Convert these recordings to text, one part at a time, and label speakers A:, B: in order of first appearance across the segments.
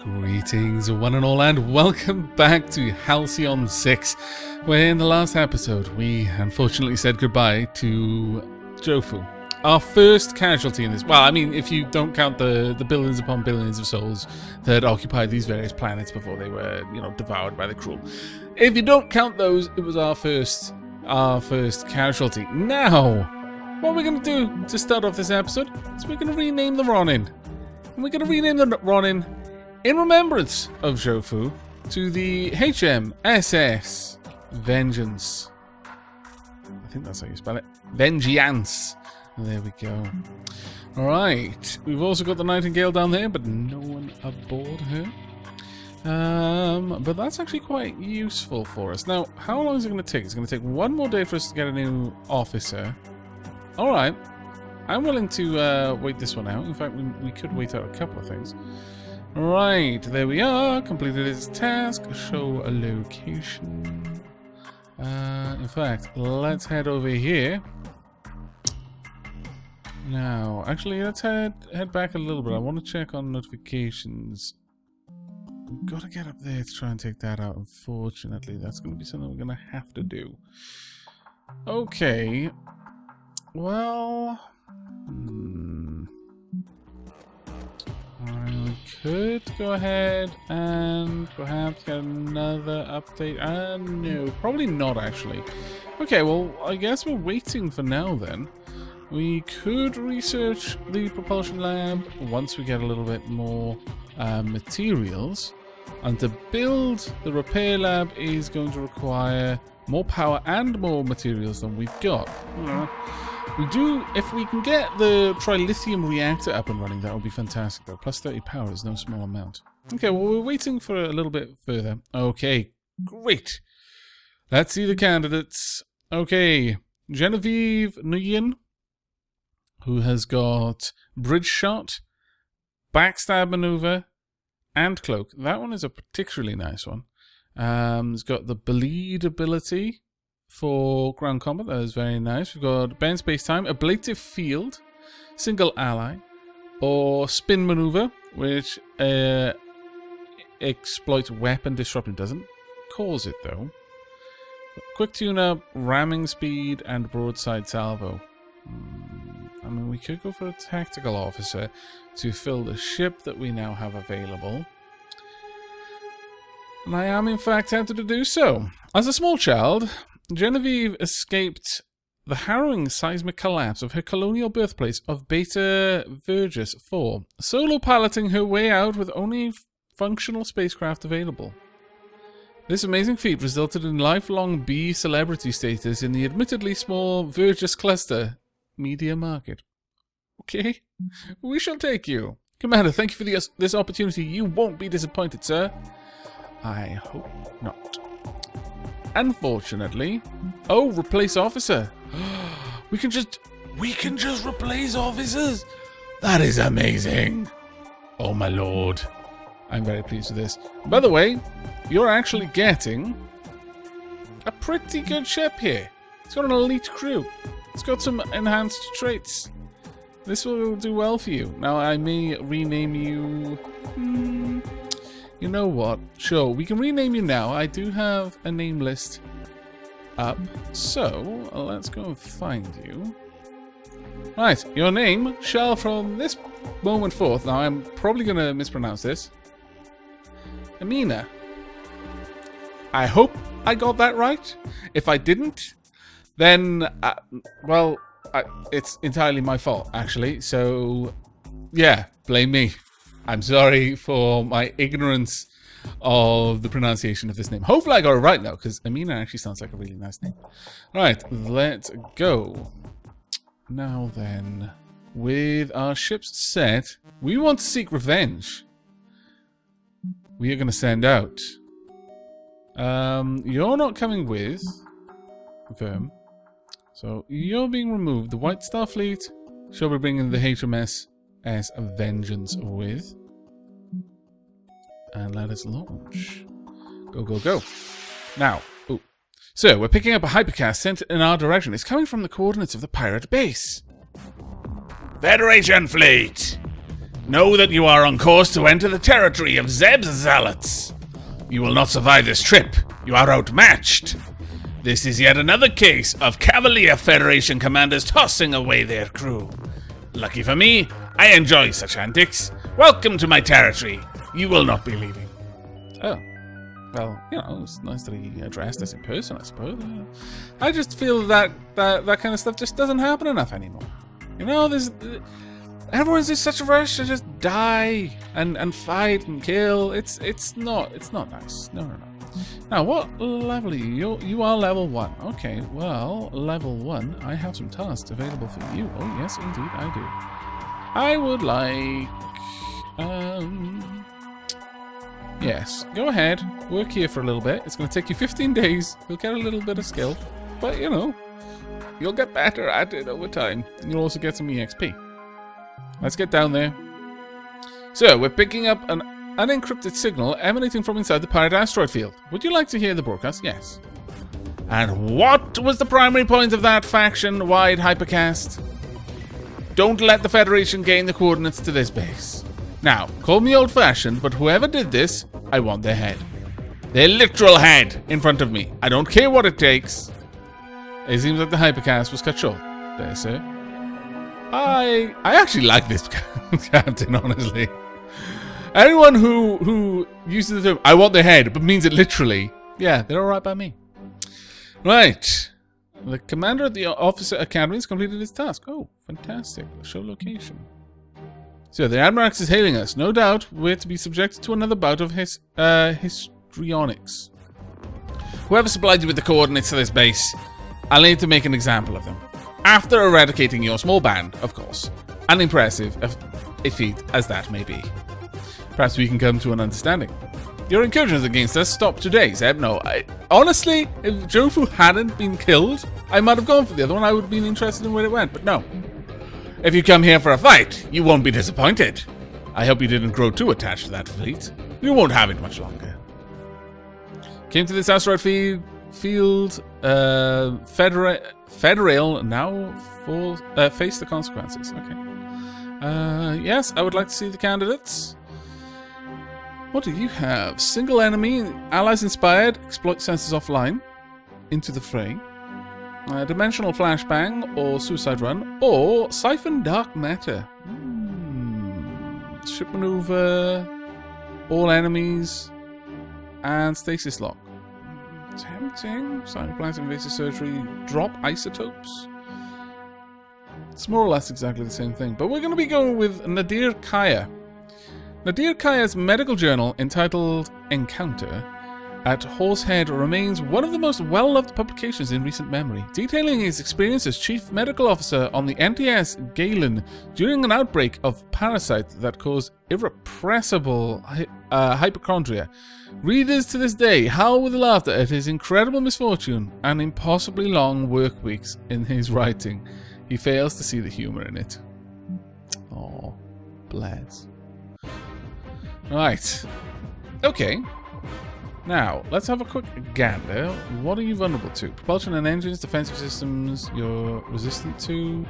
A: Greetings one and all, and welcome back to Halcyon 6, where in the last episode we unfortunately said goodbye to Jofu, our first casualty in this. Well, I mean, if you don't count the billions upon billions of souls that occupied these various planets before they were, devoured by the Cruel. If you don't count those, it was our first casualty. Now, what we're going to do to start off this episode is we're going to rename the Ronin. And we're going to rename the Ronin in remembrance of Jofu to the HMSS Vengeance. I think that's how you spell it. Vengeance. There we go. Alright. We've also got the Nightingale down there, but no one aboard her. But that's actually quite useful for us. Now, how long is it going to take? It's going to take one more day for us to get a new officer. Alright. I'm willing to wait this one out. In fact, we could wait out a couple of things. Right, there we are. Completed its task. Show a location. In fact, let's head over here. Now, actually, let's head back a little bit. I want to check on notifications. We've got to get up there to try and take that out. Unfortunately, that's going to be something we're going to have to do. Okay. Well... We could go ahead and perhaps get another update. No, probably not actually. Okay, well, I guess we're waiting for now then. We could research the propulsion lab once we get a little bit more materials. And to build the repair lab is going to require more power and more materials than we've got. We do, if we can get the trilithium reactor up and running, that would be fantastic though. Plus 30 power is no small amount. Okay, well, we're waiting for a little bit further. Okay, great. Let's see the candidates. Okay, Genevieve Nguyen, who has got Bridge Shot, Backstab Maneuver, and Cloak. That one is a particularly nice one. It's got the Bleed ability for ground combat. That is very nice. We've got Bend Space Time, Ablative Field, Single Ally, or Spin Maneuver, which exploits weapon disruption. Doesn't cause it though. Quick Tune-Up, Ramming Speed, and Broadside Salvo. I mean, we could go for a Tactical Officer to fill the ship that we now have available. And I am in fact tempted to do so. As a small child, Genevieve escaped the harrowing seismic collapse of her colonial birthplace of Beta Virgis 4, solo piloting her way out with only functional spacecraft available. This amazing feat resulted in lifelong B celebrity status in the admittedly small Virgis cluster media market. Okay, we shall take you. Commander, thank you for this opportunity. You won't be disappointed, sir. I hope not. Unfortunately, replace officer. We can just replace officers. That is amazing. Oh my lord, I'm very pleased with this. By the way, you're actually getting a pretty good ship here. It's got an elite crew. It's got some enhanced traits. This will do well for you. Now I may rename you. You know what? Sure, we can rename you now. I do have a name list up, so let's go and find you. Right, your name shall from this moment forth, now I'm probably going to mispronounce this, Amina. I hope I got that right. If I didn't, then, it's entirely my fault, actually. So, yeah, blame me. I'm sorry for my ignorance of the pronunciation of this name. Hopefully I got it right now, because Amina actually sounds like a really nice name. Right, let's go. Now then, with our ships set, we want to seek revenge. We are going to send out. You're not coming with. Confirm. So, you're being removed. The White Star Fleet shall be bringing the HMS as a Vengeance with. And let us launch. Go, go, go. Now, so we're picking up a hypercast sent in our direction. It's coming from the coordinates of the pirate base. Federation fleet! Know that you are on course to enter the territory of Zeb's zealots. You will not survive this trip. You are outmatched. This is yet another case of Cavalier Federation commanders tossing away their crew. Lucky for me, I enjoy such antics. Welcome to my territory. You will not be leaving. Oh. Well, you know, it's nice that he addressed us in person, I suppose. I just feel that kind of stuff just doesn't happen enough anymore. You know, everyone's in such a rush to just die and fight and kill. It's not nice. No. Now, what level are you? You are level 1. Okay, well, level 1, I have some tasks available for you. Oh, yes, indeed, I do. I would like... yes, go ahead. Work here for a little bit. It's going to take you 15 days. You'll get a little bit of skill. But, you know, you'll get better at it over time. You'll also get some EXP. Let's get down there. So, we're picking up an unencrypted signal emanating from inside the pirate asteroid field. Would you like to hear the broadcast? Yes. And what was the primary point of that faction-wide hypercast? Don't let the Federation gain the coordinates to this base. Now, call me old-fashioned, but whoever did this, I want their head. Their literal head in front of me. I don't care what it takes. It seems like the hypercast was cut short. There, sir. I actually like this captain, honestly. Anyone who uses the term, I want their head, but means it literally, yeah, they're alright by me. Right. The commander of the officer academy has completed his task. Oh, fantastic. Show location. So, the Admirax is hailing us. No doubt we're to be subjected to another bout of histrionics. Whoever supplied you with the coordinates to this base, I'll need to make an example of them. After eradicating your small band, of course. Unimpressive a feat as that may be. Perhaps we can come to an understanding. Your incursions against us stopped today, Zeb. No, honestly, if Jofu hadn't been killed, I might have gone for the other one. I would have been interested in where it went, but no. If you come here for a fight, you won't be disappointed. I hope you didn't grow too attached to that fleet. You won't have it much longer. Came to this asteroid field, Federal now face the consequences. Okay. Yes, I would like to see the candidates. What do you have? Single enemy, allies inspired, exploit sensors offline, into the fray. Dimensional flashbang or suicide run, or siphon dark matter. Ship maneuver, all enemies, and stasis lock. Tempting. Cyanoplast invasive surgery, drop isotopes. It's more or less exactly the same thing, but we're going to be going with Nadir Kaya. Nadir Kaya's medical journal, entitled Encounter at Horsehead, remains one of the most well-loved publications in recent memory, detailing his experience as chief medical officer on the NTS Galen during an outbreak of parasite that caused irrepressible hypochondria. Readers to this day howl with laughter at his incredible misfortune and impossibly long work weeks in his writing. He fails to see the humor in it. Oh, bless. Right. Okay. Now, let's have a quick gander. What are you vulnerable to? Propulsion and engines, defensive systems you're resistant to.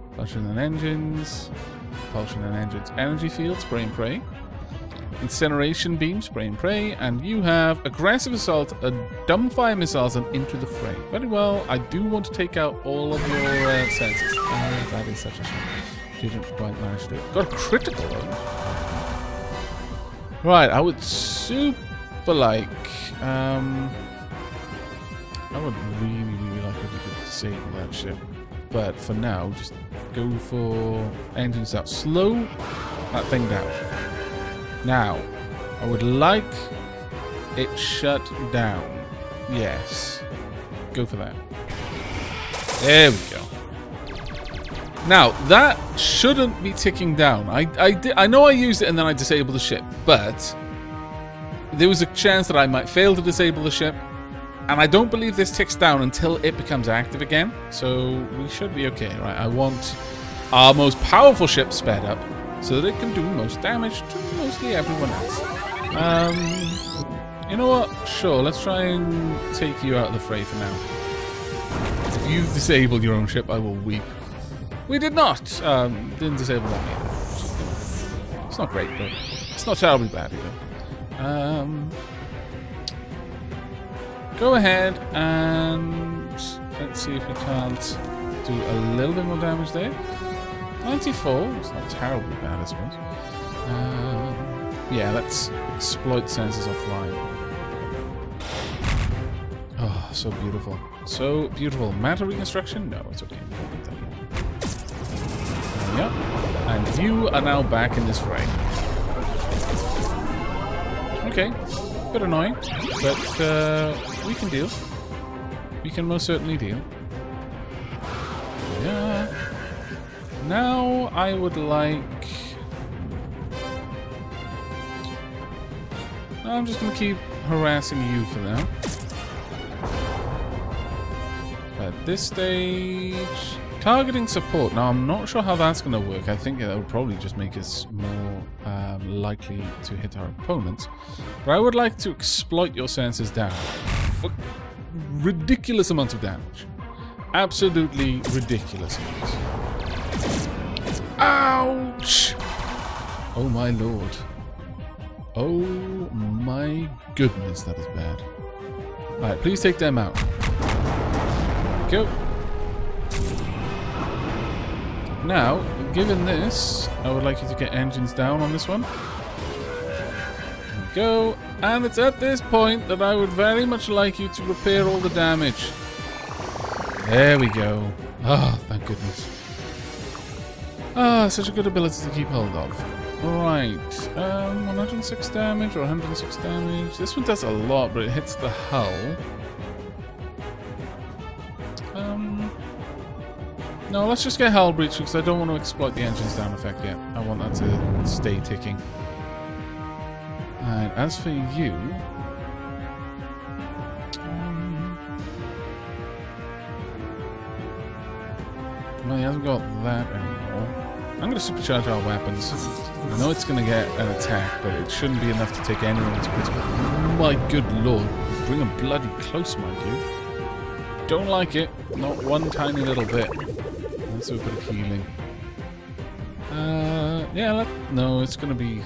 A: Propulsion and engines. Propulsion and engines. Energy field, spray and pray. Incineration beam, spray and pray. And you have aggressive assault, dumbfire missiles, and into the fray. Very well. I do want to take out all of your sensors. That is such a shame. Didn't quite manage to do it. Got a critical though. Right, I would super like, I would really like if you could disable that ship. But for now, just go for engines out. Slow that thing down. Now, I would like it shut down. Yes. Go for that. There we go. Now, that shouldn't be ticking down. I know I used it and then I disabled the ship, but there was a chance that I might fail to disable the ship, and I don't believe this ticks down until it becomes active again, so we should be okay, right? I want our most powerful ship sped up so that it can do most damage to mostly everyone else. You know what? Sure, let's try and take you out of the fray for now. If you disable your own ship, I will weep. We did not. Didn't disable that either. It's not great, but it's not terribly bad either. Go ahead and let's see if we can't do a little bit more damage there. 94. It's not terribly bad, I suppose. Yeah, let's exploit sensors offline. Oh, so beautiful. So beautiful. Matter reconstruction? No, it's okay. Yep. And you are now back in this fray. Okay. Bit annoying, but we can deal. We can most certainly deal. Yeah. Now I would like... I'm just going to keep harassing you for now. At this stage... Targeting support. Now, I'm not sure how that's going to work. I think that would probably just make us more likely to hit our opponents. But I would like to exploit your sensors down for ridiculous amounts of damage. Absolutely ridiculous amounts. Ouch! Oh my lord. Oh my goodness, that is bad. Alright, please take them out. Go. Now, given this, I would like you to get engines down on this one. There we go. And it's at this point that I would very much like you to repair all the damage. There we go. Oh, thank goodness. Ah, such a good ability to keep hold of. Alright. 106 damage or 106 damage. This one does a lot, but it hits the hull. No, let's just get hull breach because I don't want to exploit the engines down effect yet. I want that to stay ticking. Alright, as for you... well, he hasn't got that anymore. I'm going to supercharge our weapons. I know it's going to get an attack, but it shouldn't be enough to take anyone to critical. My good lord. Bring them bloody close, mind you. Don't like it. Not one tiny little bit. Let's do a bit of healing. Yeah, no, it's going to be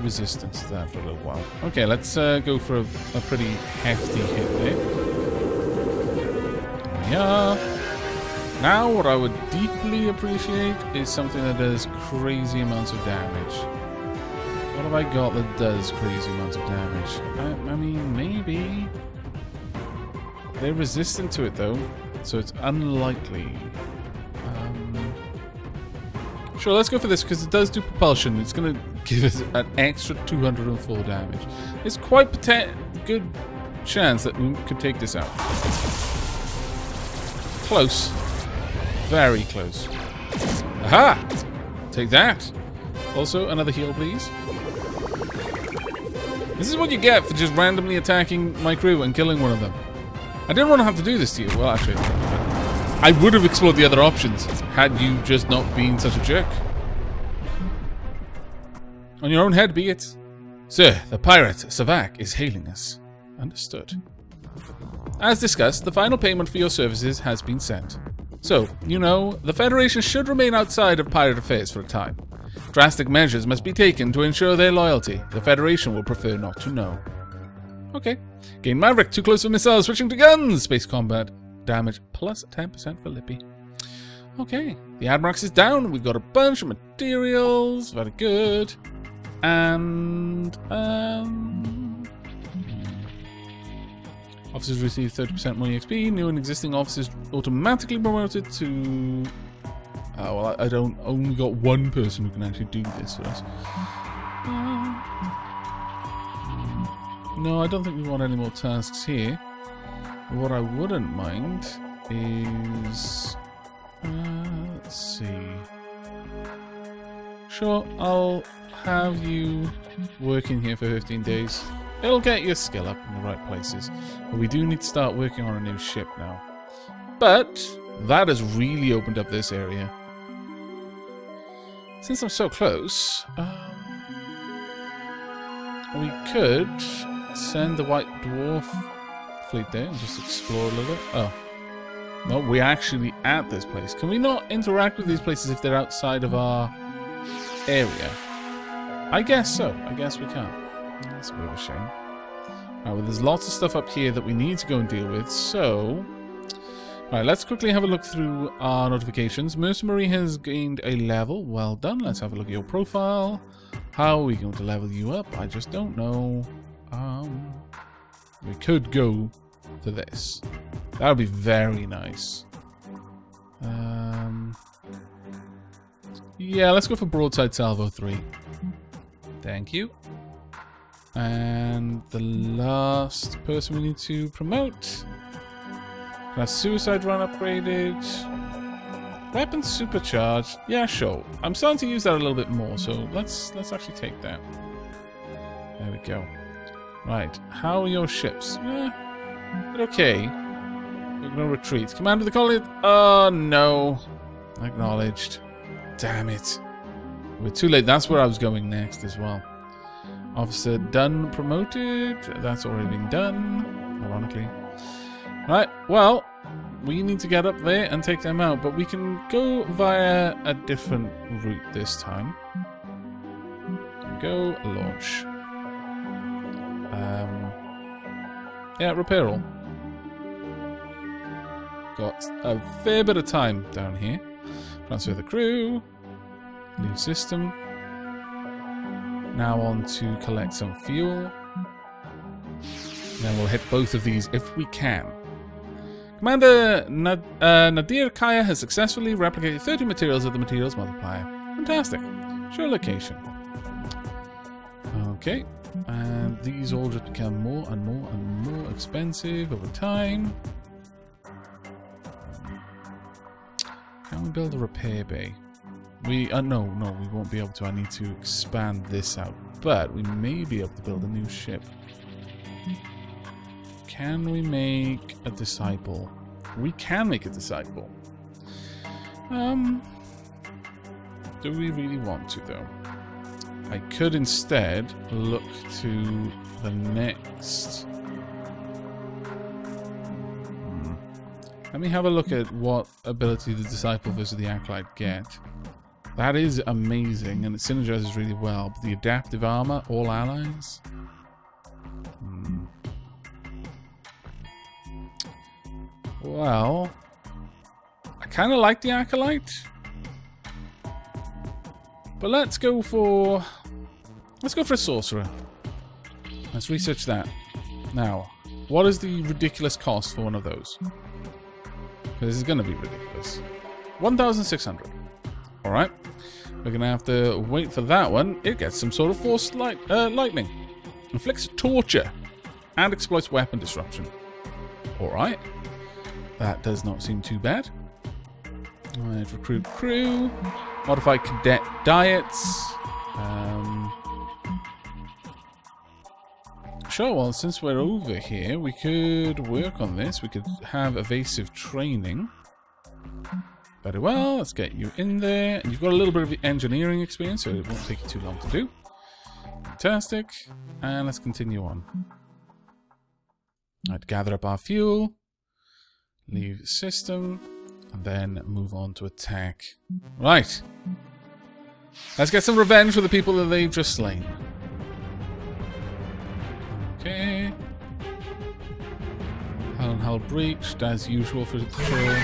A: resistance to that for a little while. Okay, let's go for a pretty hefty hit there. There we are. Now, what I would deeply appreciate is something that does crazy amounts of damage. What have I got that does crazy amounts of damage? I mean, maybe... they're resistant to it, though, so it's unlikely. Sure, let's go for this, because it does do propulsion. It's going to give us an extra 204 damage. It's quite good chance that we could take this out. Close. Very close. Aha! Take that. Also, another heal, please. This is what you get for just randomly attacking my crew and killing one of them. I didn't want to have to do this to you. Well, actually, I would have explored the other options had you just not been such a jerk. On your own head, be it. Sir, the pirate, Aavak, is hailing us. Understood. As discussed, the final payment for your services has been sent. So, you know, the Federation should remain outside of pirate affairs for a time. Drastic measures must be taken to ensure their loyalty. The Federation will prefer not to know. Okay. Gain Maverick, too close for missiles, switching to guns! Space combat. Damage plus 10% for Lippy. Okay. The Admirax is down. We've got a bunch of materials. Very good. And, officers receive 30% more EXP. New and existing officers automatically promoted to... oh, well, I don't... only got one person who can actually do this for us. No, I don't think we want any more tasks here. What I wouldn't mind is... let's see... sure, I'll have you working here for 15 days. It'll get your skill up in the right places. But we do need to start working on a new ship now. But that has really opened up this area. Since I'm so close, we could send the White Dwarf fleet there and just explore a little bit. Oh. No, we're actually at this place. Can we not interact with these places if they're outside of our area? I guess so. I guess we can. That's a bit of a shame. Right, well, there's lots of stuff up here that we need to go and deal with, so... Alright, let's quickly have a look through our notifications. Mercenary has gained a level. Well done. Let's have a look at your profile. How are we going to level you up? I just don't know. We could go to this. That would be very nice. Yeah, let's go for Broadside Salvo 3. Thank you. And the last person we need to promote. Our Suicide Run upgraded. Weapons supercharged. Yeah, sure. I'm starting to use that a little bit more, so let's actually take that. There we go. Right. How are your ships? They're okay. We're going to retreat. Commander of the colony. Oh, no. Acknowledged. Damn it. We're too late. That's where I was going next as well. Officer done promoted. That's already been done, ironically. Right, well, we need to get up there and take them out, but we can go via a different route this time. Go launch. Yeah, repair all. Got a fair bit of time down here. Transfer the crew. New system. Now on to collect some fuel. Then we'll hit both of these if we can. Commander Nadir Kaya has successfully replicated 30 materials of the materials multiplier. Fantastic. Show location. Okay. And these all just become more and more and more expensive over time. Can we build a repair bay? No, we won't be able to. I need to expand this out. But we may be able to build a new ship. Can we make a disciple? We can make a disciple. Do we really want to, though? I could instead look to the next... Let me have a look at what ability the disciple versus the acolyte get. That is amazing, and it synergizes really well. But the adaptive armor, all allies? Well, I kind of like the acolyte. But let's go for a sorcerer. Let's research that. Now, what is the ridiculous cost for one of those? Because this is going to be ridiculous. 1,600. Alright. We're going to have to wait for that one. It gets some sort of force lightning. Inflicts torture. And exploits weapon disruption. Alright. That does not seem too bad. Alright, recruit crew. Modify cadet diets. Sure, well, since we're over here, we could work on this. We could have evasive training. Very well, let's get you in there. And you've got a little bit of engineering experience, so it won't take you too long to do. Fantastic. And let's continue on. Alright, gather up our fuel. Leave system. And then move on to attack. Right. Let's get some revenge for the people that they've just slain. Okay. Hull breached, as usual for the patrol.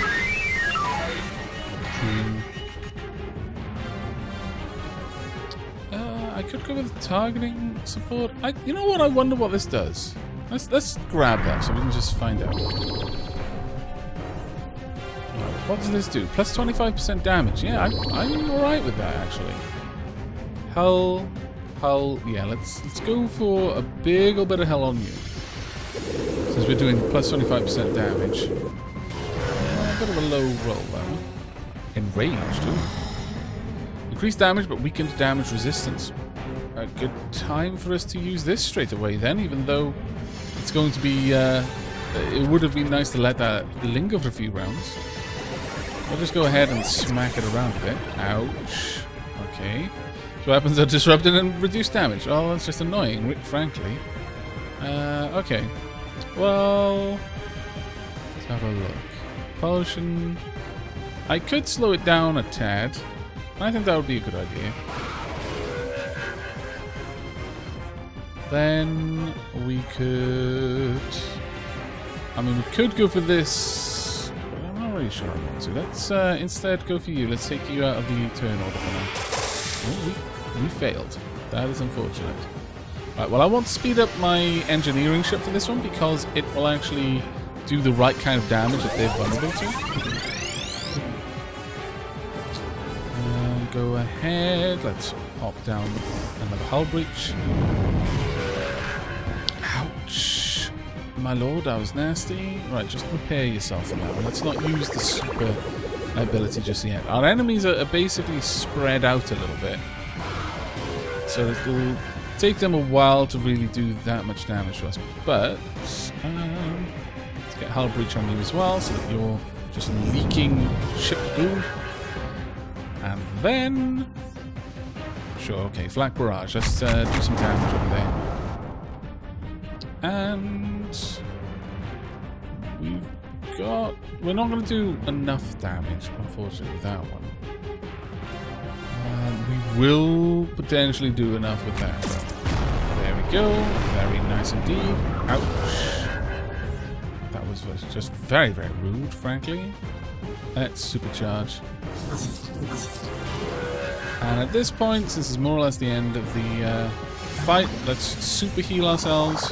A: I could go with targeting support. You know what? I wonder what this does. Let's grab that so we can just find out. What does this do? Plus 25% damage. Yeah, I'm alright with that actually. Hull. Yeah, let's go for a big old bit of hell on you. Since we're doing plus 25% damage. A bit of a low roll though. Enraged, too. Increased damage but weakened damage resistance. A good time for us to use this straight away then, even though it's going to be... it would have been nice to let that linger for a few rounds. I'll just go ahead and smack it around a bit. Ouch. Okay. So weapons are disrupted and reduced damage. Oh, that's just annoying, frankly. Okay. Well... let's have a look. Potion... I could slow it down a tad. I think that would be a good idea. then we could... I mean, we could go for this... I'm not really sure I want to. Let's instead go for you. Let's take you out of the turn order for now. Oh, we failed. That is unfortunate. Right, well, I want to speed up my engineering ship for this one because it will actually do the right kind of damage that they're vulnerable to. Go ahead. Let's hop down another hull breach. Ouch. My lord, that was nasty. Right, just prepare yourself for that one. Let's not use the super ability just yet. Our enemies are basically spread out a little bit. So it'll take them a while to really do that much damage to us. But let's get hull breach on you as well so that you're just leaking ship goo. And then... Sure, okay, flak barrage. Let's do some damage over there. And... we've got... We're not going to do enough damage, unfortunately, with that one. We will potentially do enough with that, though. There we go. Very nice indeed. Ouch. That was just very, very rude, frankly. Let's supercharge. And at this point, since it's more or less the end of the fight, let's super heal ourselves.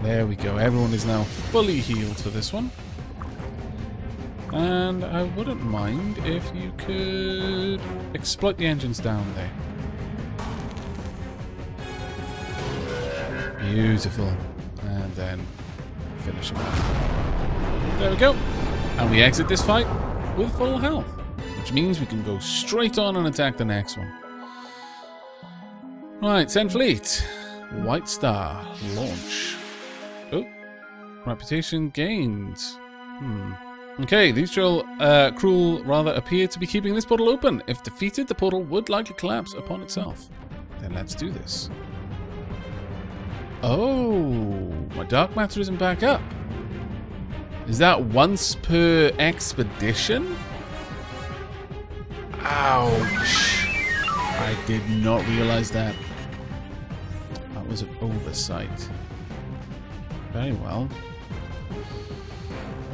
A: There we go. Everyone is now fully healed for this one. And I wouldn't mind if you could exploit the engines down there. Beautiful. And then finish him off. There we go. And we exit this fight with full health, which means we can go straight on and attack the next one. Right, send fleet. White Star. Launch. Oh. Reputation gained. Okay, these cruel rather appear to be keeping this portal open. If defeated, the portal would likely collapse upon itself. Then let's do this. Oh, my dark matter isn't back up. Is that once per expedition? Ouch. I did not realize that. That was an oversight. Very well.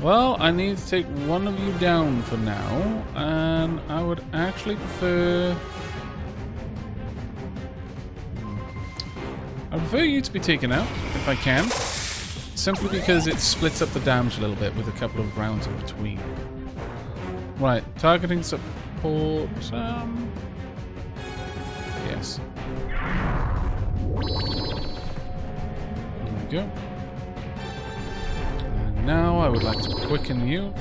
A: Well, I need to take one of you down for now, and I would actually prefer... I prefer you to be taken out, if I can. Simply because it splits up the damage a little bit with a couple of rounds in between. Right, targeting support... yes. There we go. Now I would like to quicken you.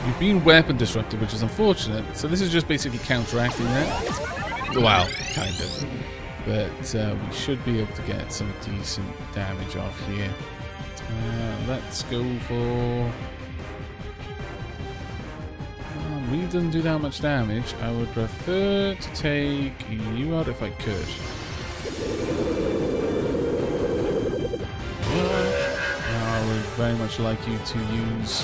A: You've been weapon disrupted, which is unfortunate. So this is just basically counteracting that. Well, kind of. But we should be able to get some decent damage off here. Let's go for... really doesn't do that much damage. I would prefer to take you out if I could. I would very much like you to use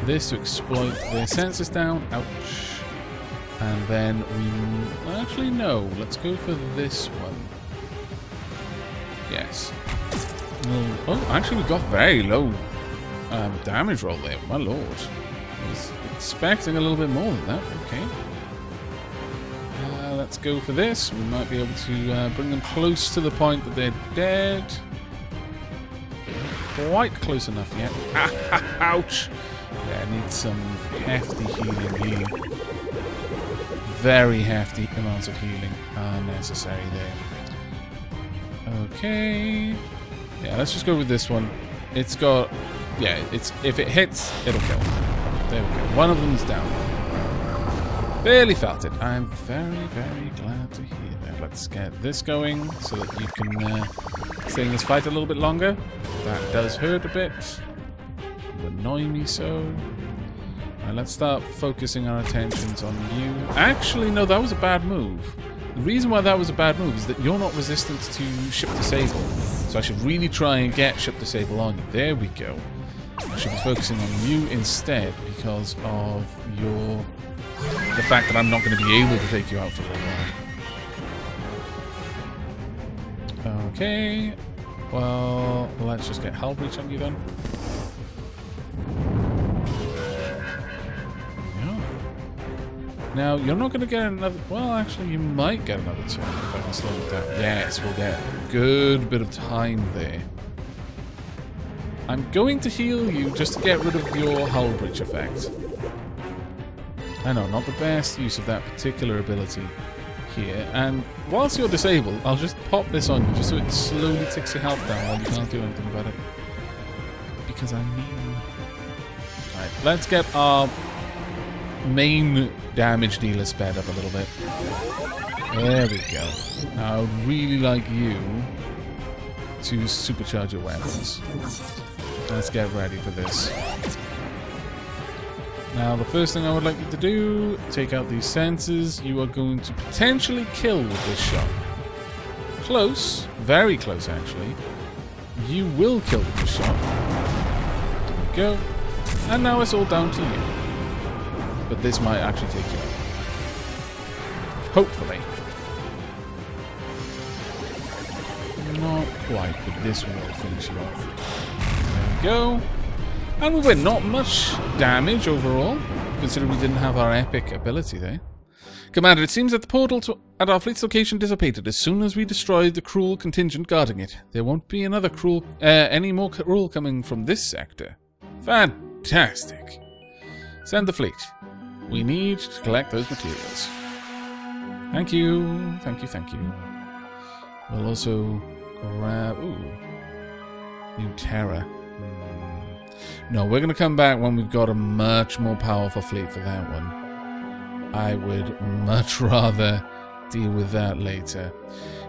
A: this to exploit their sensors down. Ouch. And then we... actually, no. Let's go for this one. Yes. Oh, actually, we got very low damage roll there. My lord. I was expecting a little bit more than that. Okay. Let's go for this. We might be able to bring them close to the point that they're dead. Quite close enough yet. Ouch! Yeah, I need some hefty healing here. Very hefty amounts of healing are necessary there. Okay. Yeah, let's just go with this one. It's got... yeah, it's if it hits, it'll kill. There we go. One of them's down. Barely felt it. I'm very, very glad to hear that. Let's get this going so that you can stay in this fight a little bit longer. That does hurt a bit. You annoy me so. Right, let's start focusing our attentions on you. Actually, no, that was a bad move. The reason why that was a bad move is that you're not resistant to ship disable. So I should really try and get ship disable on you. There we go. I should be focusing on you instead because of the fact that I'm not going to be able to take you out for a little while. Okay. Well, let's just get hull breach on you then. Now, you're not going to get another... Well, actually, you might get another turn if I can slow it down. Yes, we'll get a good bit of time there. I'm going to heal you just to get rid of your hull breach effect. I know, not the best use of that particular ability here. And whilst you're disabled, I'll just pop this on you just so it slowly ticks your health down while you can't do anything about it. Because I mean... Alright, let's get our main damage dealer sped up a little bit. There we go. Now, I would really like you to supercharge your weapons. Let's get ready for this. Now, the first thing I would like you to do, take out these sensors. You are going to potentially kill with this shot. Close. Very close, actually. You will kill with this shot. There we go. And now it's all down to you. But this might actually take you out. Hopefully. Not quite, but this will finish you off. There we go. And we win. Not much damage overall, considering we didn't have our epic ability there. Commander, it seems that the portal at our fleet's location dissipated as soon as we destroyed the cruel contingent guarding it. There won't be another any more cruel coming from this sector. Fantastic. Send the fleet. We need to collect those materials. Thank you. Thank you, thank you. We'll also grab... Ooh. New Terra. No, we're going to come back when we've got a much more powerful fleet for that one. I would much rather deal with that later.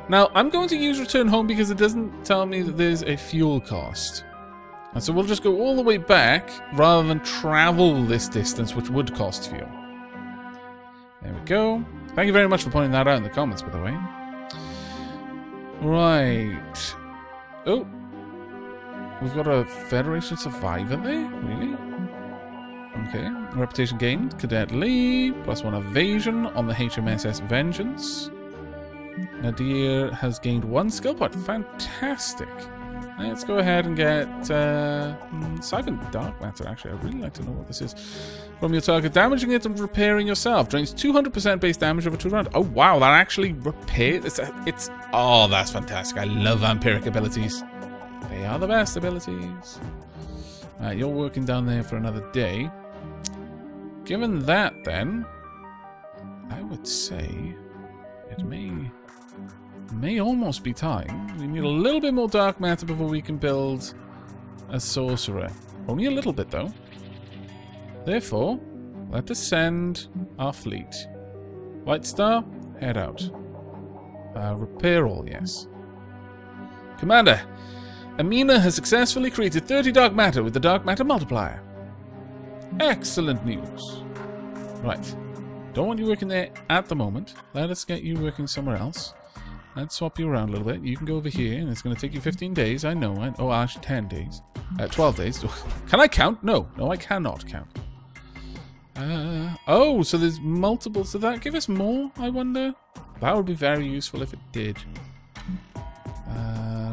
A: Now, I'm going to use Return Home because it doesn't tell me that there's a fuel cost. And so we'll just go all the way back rather than travel this distance, which would cost fuel. There we go. Thank you very much for pointing that out in the comments, by the way. Right. Oh. We've got a Federation survivor there? Really? Okay. Reputation gained. Cadet Lee. +1 evasion on the HMSS Vengeance. Nadir has gained 1 skill point. Fantastic. Let's go ahead and get Siphon Dark Matter. Actually, I'd really like to know what this is. From your target, damaging it and repairing yourself. Drains 200% base damage over 2 rounds. Oh, wow, that actually repairs... Oh, that's fantastic. I love vampiric abilities. They are the best abilities. You're working down there for another day. Given that, then, I would say it may almost be time. We need a little bit more dark matter before we can build a sorcerer. Only a little bit, though. Therefore, let us send our fleet. White Star, head out. Repair all, yes. Commander, Amina has successfully created 30 dark matter with the dark matter multiplier. Excellent news. Right. Don't want you working there at the moment. Let us get you working somewhere else. Let's swap you around a little bit. You can go over here, and it's going to take you 15 days. I know. Oh, actually 10 days. 12 days. Can I count? No. No, I cannot count. Oh, so there's multiple. So that give us more, I wonder? That would be very useful if it did.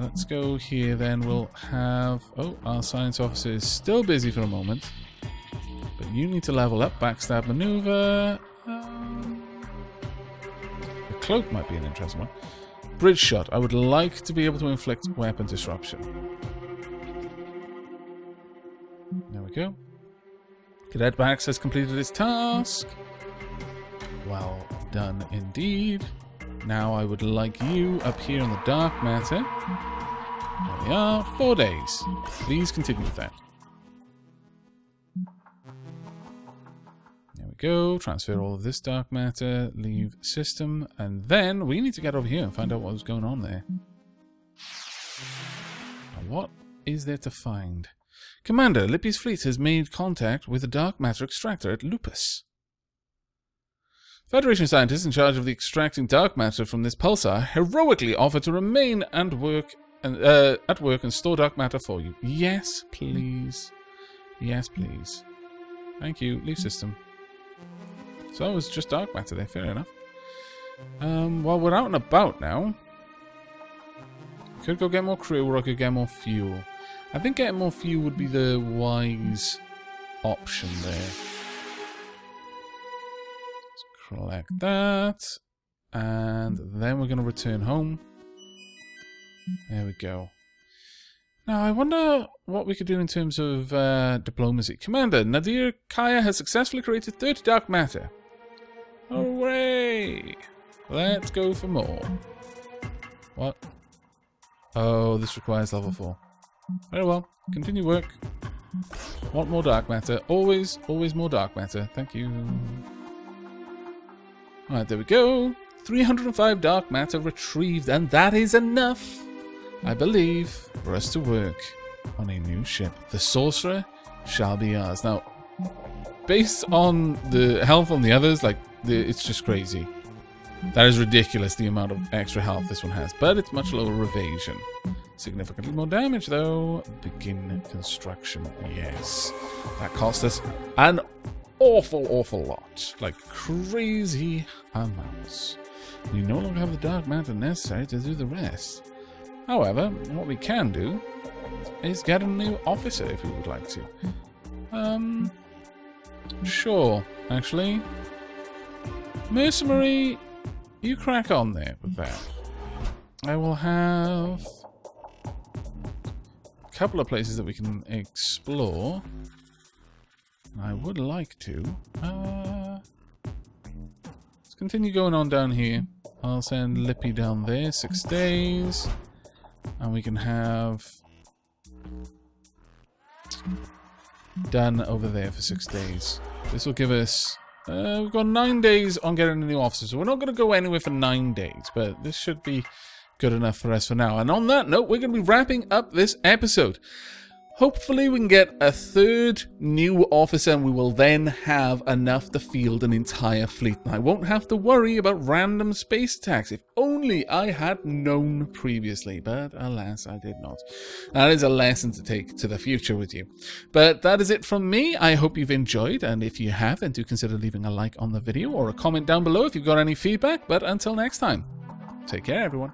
A: Let's go here then. We'll have... Oh, our science officer is still busy for a moment. But you need to level up. Backstab maneuver. The cloak might be an interesting one. Bridge shot. I would like to be able to inflict weapon disruption. There we go. Cadet Bax has completed his task. Well done indeed. Now I would like you up here on the dark matter. There we are. 4 days. Please continue with that. There we go. Transfer all of this dark matter. Leave system. And then we need to get over here and find out what was going on there. Now, what is there to find? Commander, Lippy's fleet has made contact with the dark matter extractor at Lupus. Federation scientists in charge of the extracting dark matter from this pulsar heroically offer to remain at work and store dark matter for you. Yes, please. Yes, please. Thank you. Leave system. So it was just dark matter there. Fair enough. Well, we're out and about now. could go get more crew, or I could get more fuel. I think getting more fuel would be the wise option there. Let's collect that. And then we're going to return home. There we go. Now, I wonder what we could do in terms of diplomacy. Commander, Nadir Kaya has successfully created 30 dark matter. Hooray! Let's go for more. What? Oh, this requires level 4. Very well. Continue work. Want more dark matter. Always more dark matter. Thank you. Alright, there we go. 305 dark matter retrieved, and that is enough, I believe, for us to work on a new ship. The Sorcerer shall be ours. Now, based on the health on the others, like, it's just crazy. That is ridiculous, the amount of extra health this one has. But it's much lower evasion. Significantly more damage, though. Begin construction. Yes. That cost us an awful lot. Like, crazy amounts. We no longer have the dark matter necessary to do the rest. However, what we can do is get a new officer if we would like to. Sure, actually. Mercenary, you crack on there with that. I will have a couple of places that we can explore. I would like to. Let's continue going on down here. I'll send Lippy down there, 6 days. And we can have done over there for 6 days. This will give us... we've got 9 days on getting a new officer, so we're not going to go anywhere for 9 days, but this should be good enough for us for now. And on that note, we're going to be wrapping up this episode. Hopefully we can get a 3rd new officer, and we will then have enough to field an entire fleet. And I won't have to worry about random space attacks. If only I had known previously, but alas, I did not. That is a lesson to take to the future with you. But that is it from me. I hope you've enjoyed, and if you have, then do consider leaving a like on the video or a comment down below if you've got any feedback. But until next time, take care, everyone.